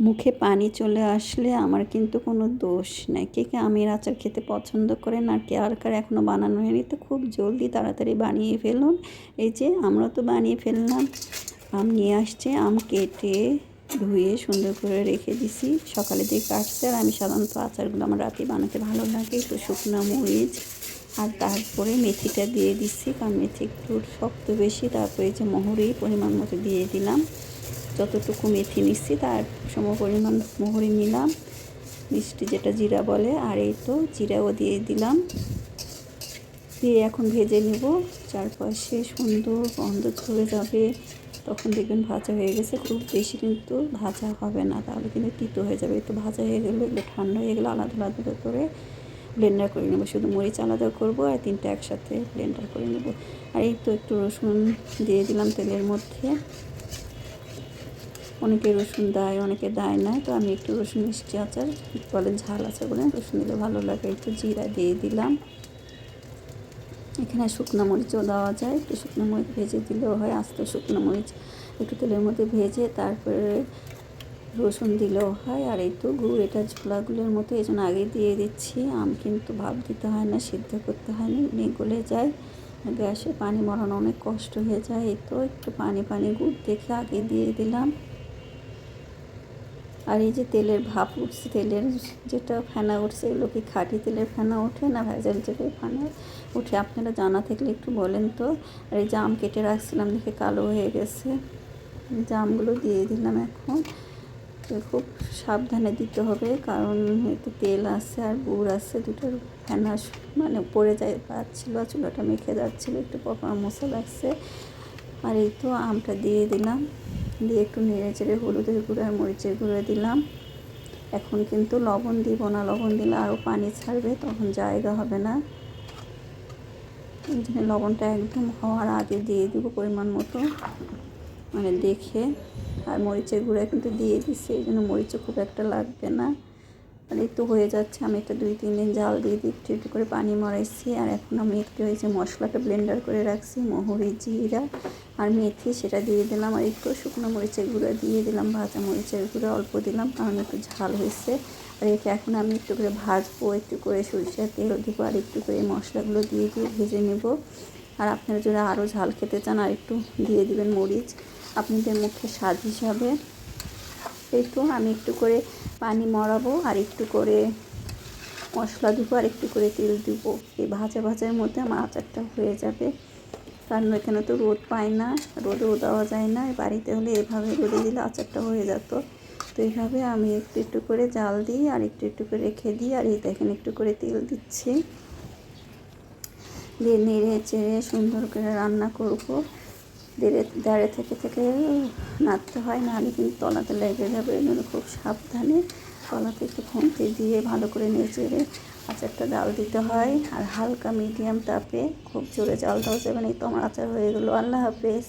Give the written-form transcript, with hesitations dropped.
মুখে পানি চলে আসলে আমার কিন্তু কোনো দোষ নাই। কে কে আমের আচার খেতে পছন্দ করেন আর কার এখনও বানানো হয়নি, তো খুব জলদি তাড়াতাড়ি বানিয়ে ফেলুন। এই যে আমরা তো বানিয়ে ফেললাম। আম নিয়ে আসছে, আম কেটে ধুয়ে সুন্দর করে রেখে দিছি। সকালে দিয়ে কাটছে, আর আমি সাধারণত আচারগুলো আমার রাতে বানাতে ভালো লাগে। একটু শুকনো মরিচ আর তারপরে মেথিটা দিয়ে দিচ্ছি, কারণ মেথি একটু শক্ত বেশি। তারপরে এই যে মহরি পরিমাণ মতো দিয়ে দিলাম। যতটুকু মেথি নিচ্ছি তার সম পরিমাণ মহরি নিলাম, মিষ্টি যেটা জিরা বলে। আর এই তো জিরাও দিয়ে দিলাম, দিয়ে এখন ভেজে নেব। চারপাশে সুন্দর গন্ধ ছড়ে যাবে, তখন দেখবেন ভাজা হয়ে গেছে। খুব বেশি কিন্তু ভাজা হবে না, তাহলে কিন্তু তিতো হয়ে যাবে। একটু ভাজা হয়ে গেলে, এগুলো ঠান্ডা হয়ে গেলে আলাদা আলাদা করে ব্লেন্ডার করে নেব। শুধু মরিচ আলাদা করব আর তিনটা একসাথে ব্লেন্ডার করে নেব। আর এই তো একটু রসুন দিয়ে দিলাম তেলের মধ্যে। অনেকে রসুন দেয়, অনেকে দেয় না, তো আমি একটু রসুন মিষ্টি আচার বলে, ঝাল আচার বলে, রসুন দিলে ভালো লাগে। একটু জিরা দিয়ে দিলাম। এখানে শুকনো মরিচও দেওয়া যায়, একটু শুকনো মরিচ ভেজে দিলেও হয়। আস্ত শুকনো মরিচ একটু তেলের মধ্যে ভেজে তারপরে রসুন দিলেও হয়। আর এই তো গুড়, এটা ছোলাগুলোর মতো, এই জন্য আগে দিয়ে দিচ্ছি। আম কিন্তু ভাপ দিতে হয় না, সিদ্ধ করতে হয় না, এমনি গলে যায়। গ্যাসে পানি মরানো অনেক কষ্ট হয়ে যায়। এই তো একটু পানি পানি গুড় দেখে আগে দিয়ে দিলাম। আর এই যে তেলের ভাপ উঠছে, তেলের যেটা ফেনা উঠছে, এগুলো কি খাঁটি তেলের ফেনা ওঠে না ভেজাল তেলের ফেনা উঠে? আপনারা জানা থাকলে একটু বলেন তো। আর এই জাম কেটে রাখছিলাম, দেখে কালো হয়ে গেছে। জামগুলো দিয়ে দিলাম এখন। তো খুব সাবধানে দিতে হবে, কারণ এতে তেল আছে আর গুড় আছে, দুটোর ফেনা মানে পড়ে যায় পাচ্ছিল, চুলাটা মেখে যাচ্ছিলো, একটু পকা মশলা লাগছে। আর এই তো আমটা দিয়ে দিলাম, দিয়ে একটু নেড়ে চেড়ে হলুদের গুঁড়ো আর মরিচের গুঁড়ো দিলাম। এখন কিন্তু লবণ দিব না, লবণ দিলে আরও পানি ছাড়বে, তখন জায়গা হবে না। এই জন্য লবণটা একদম হওয়ার আগে দিয়ে দিব পরিমাণ মতো, মানে দেখে। আর মরিচের গুঁড়া কিন্তু দিয়ে দিচ্ছি, এই জন্য মরিচও খুব একটা লাগবে না। আর এই তো হয়ে যাচ্ছে। আমি এটা 2-3 দিন জাল দিয়ে দিই, একটু একটু করে পানি মরাইছি। আর এখন আমি একটু এই যে মশলাটা ব্লেন্ডার করে রাখছি, মহরি, জিরা আর মেথি, সেটা দিয়ে দিলাম। আর একটু শুকনো মরিচের গুঁড়ো দিয়ে দিলাম, ভাজা মরিচের গুঁড়ো অল্প দিলাম, কারণ একটু ঝাল হয়েছে। আর এটা এখন আমি একটু করে ভাজবো, একটু করে সরিষার তেল দিব, আর একটু করে মশলাগুলো দিয়ে ভেজে নেব। আর আপনারা যদি আরও ঝাল খেতে চান আর একটু দিয়ে দিবেন মরিচ, আপনাদের মুখে স্বাদ হিসাবে। এই তো আমি একটু করে পানি মরাবো, আর একটু করে মশলা দেবো, আর একটু করে তেল দিব। এই ভাজা ভাজার মধ্যে আমার আচারটা হয়ে যাবে। কারণ এখানে তো রোদ পায় না, রোদেও দেওয়া যায় না। বাড়িতে হলে এভাবে রোদে দিলে আচারটা হয়ে যেত। তো এইভাবে আমি একটু একটু করে জাল দিই, আর একটু একটু করে রেখে দিই। আর এই দেখেন একটু করে তেল দিচ্ছি, দিয়ে নেড়ে চেড়ে সুন্দর করে রান্না করবো। দাঁড়িয়ে থেকে নাড়তে হয়, নাহলে কিন্তু তলাতে লেগে যাবে। এই জন্য খুব সাবধানে তলাতে একটু খুন্তি দিয়ে ভালো করে নেড়ে আচারটা জাল দিতে হয়। আর হালকা মিডিয়াম তাপে, খুব জোরে জাল দেওয়া যাবে না। এই তো আমার আচার হয়ে গেলো। আল্লাহ হাফেজ।